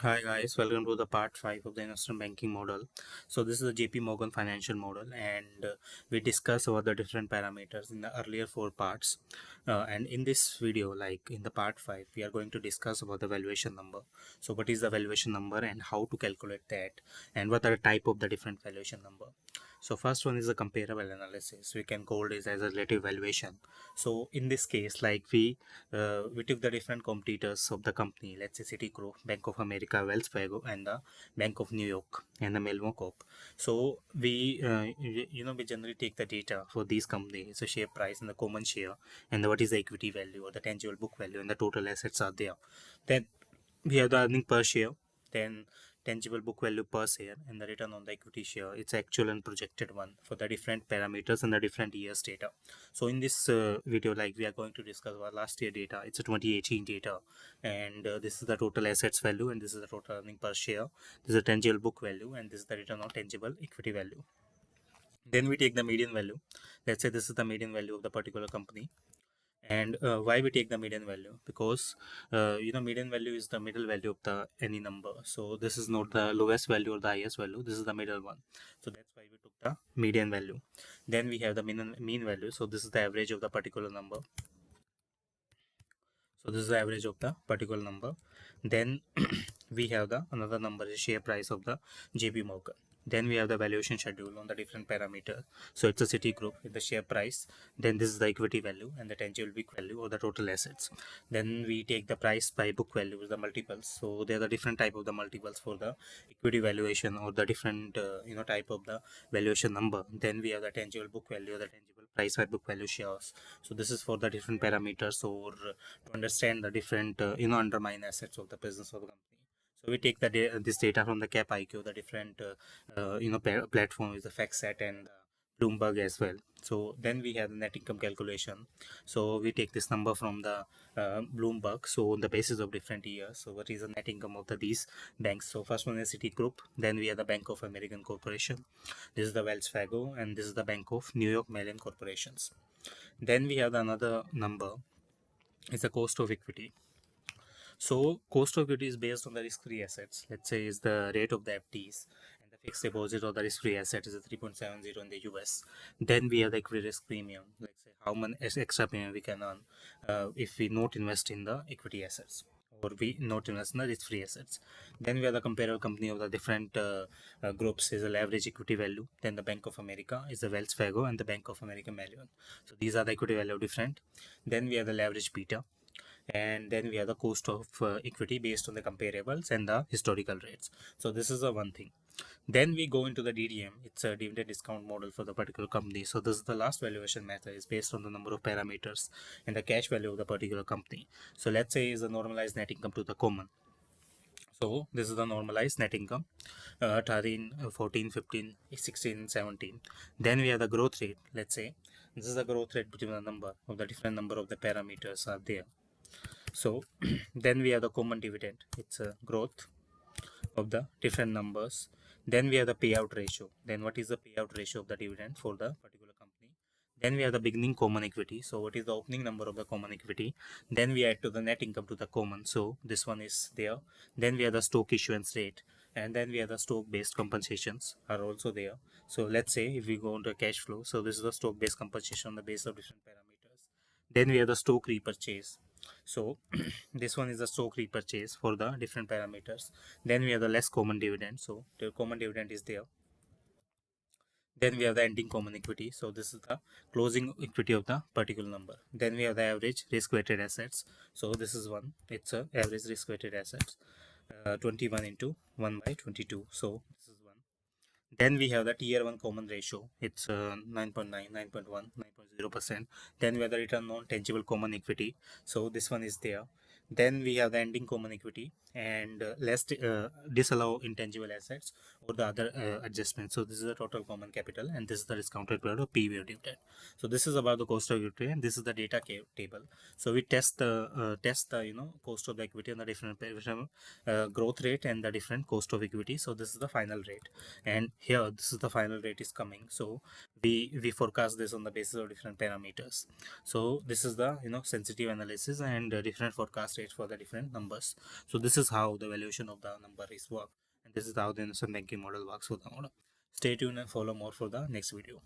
Hi guys, welcome to the part 5 of the investment banking model. So this is the JP Morgan financial model, and we discuss about the different parameters in the earlier four parts. And in this video, like in the part 5, we are going to discuss about the valuation number. So what is the valuation number and how to calculate that, and what are the type of the different valuation number. So first one is a comparable analysis. We can call this as a relative valuation. So in this case, like we took the different competitors of the company, let's say Citigroup, Bank of America, Wells Fargo, and the Bank of New York, and the Melmo Corp. So we generally take the data for these companies, the share price and the common share, and what is the equity value or the tangible book value, and the total assets are there. Then we have the earning per share, then tangible book value per share, and the return on the equity share. It's actual and projected one for the different parameters and the different years data. So in this video, like we are going to discuss our last year data. It's a 2018 data, and this is the total assets value, and this is the total earning per share. This is the tangible book value, and this is the return on tangible equity value. Then we take the median value. Let's say this is the median value of the particular company. And why we take the median value? Because median value is the middle value of the any number. So this is not the lowest value or the highest value, this is the middle one. So that's why we took the median value. Then we have the mean value. So this is the average of the particular number. So this is the average of the particular number. Then we have the another number is share price of the JP Morgan. Then we have the valuation schedule on the different parameter. So it's a city group with the share price. Then this is the equity value and the tangible book value or the total assets. Then we take the price by book value, the multiples. So there are the different type of the multiples for the equity valuation or the different type of the valuation number. Then we have the tangible book value or the tangible price by book value shares. So this is for the different parameters or to understand the different underlying assets of the business of the company. So we take this data from the cap IQ, the different platform is the FactSet and Bloomberg as well. So then we have the net income calculation. So we take this number from the Bloomberg. So on the basis of different years, so what is the net income of these banks? So first one is Citigroup. Then we have the Bank of American Corporation. This is the Wells Fargo, and this is the Bank of New York Mellon Corporations. Then we have the another number is the cost of equity. So cost of equity is based on the risk-free assets. Let's say is the rate of the FDs, and the fixed deposit or the risk-free asset is a 3.70 in the US. Then we have the equity risk premium. Let's say how much extra premium we can earn if we not invest in the equity assets, or we not invest in the risk-free assets. Then we have the comparable company of the different groups is the average equity value. Then the Bank of America is the Wells Fargo and the Bank of America Mellon. So these are the equity value different. Then we have the leverage beta, and then we have the cost of equity based on the comparables and the historical rates. So this is the one thing. Then we go into the DDM. It's a dividend discount model for the particular company. So this is the last valuation method is based on the number of parameters and the cash value of the particular company. So let's say is the normalized net income to the common. So this is the normalized net income 13, 14, 15, 16, 17. Then we have the growth rate. Let's say this is the growth rate between the number of the different number of the parameters are there. So then we have the common dividend. It's a growth of the different numbers. Then we have the payout ratio. Then what is the payout ratio of the dividend for the particular company? Then we have the beginning common equity. So what is the opening number of the common equity? Then we add to the net income to the common. So this one is there. Then we have the stock issuance rate. And then we have the stock based compensations are also there. So let's say if we go into cash flow. So this is the stock based compensation on the base of different parameters. Then we have the stock repurchase. So this one is the stock repurchase for the different parameters. Then we have the less common dividend. So the common dividend is there. Then we have the ending common equity. So this is the closing equity of the particular number. Then we have the average risk weighted assets. So this is one. It's a average risk weighted assets. 21 into 1 by 22. So this is one. Then we have the tier 1 common ratio. It's 9.9, 9.1, 9.0%. Then we have the return on tangible common equity. So this one is there. Then we have the ending common equity and less disallow intangible assets or the other adjustments. So this is the total common capital, and this is the discounted period of PV dividend. So this is about the cost of equity, and this is the data table. So we test the cost of the equity and the different growth rate and the different cost of equity. So this is the final rate, and here this is the final rate is coming. So we forecast this on the basis of different parameters. So this is the sensitive analysis and different forecast stage for the different numbers. So this is how the valuation of the number is work, and this is how the investment banking model works for the model. Stay tuned and follow more for the next video.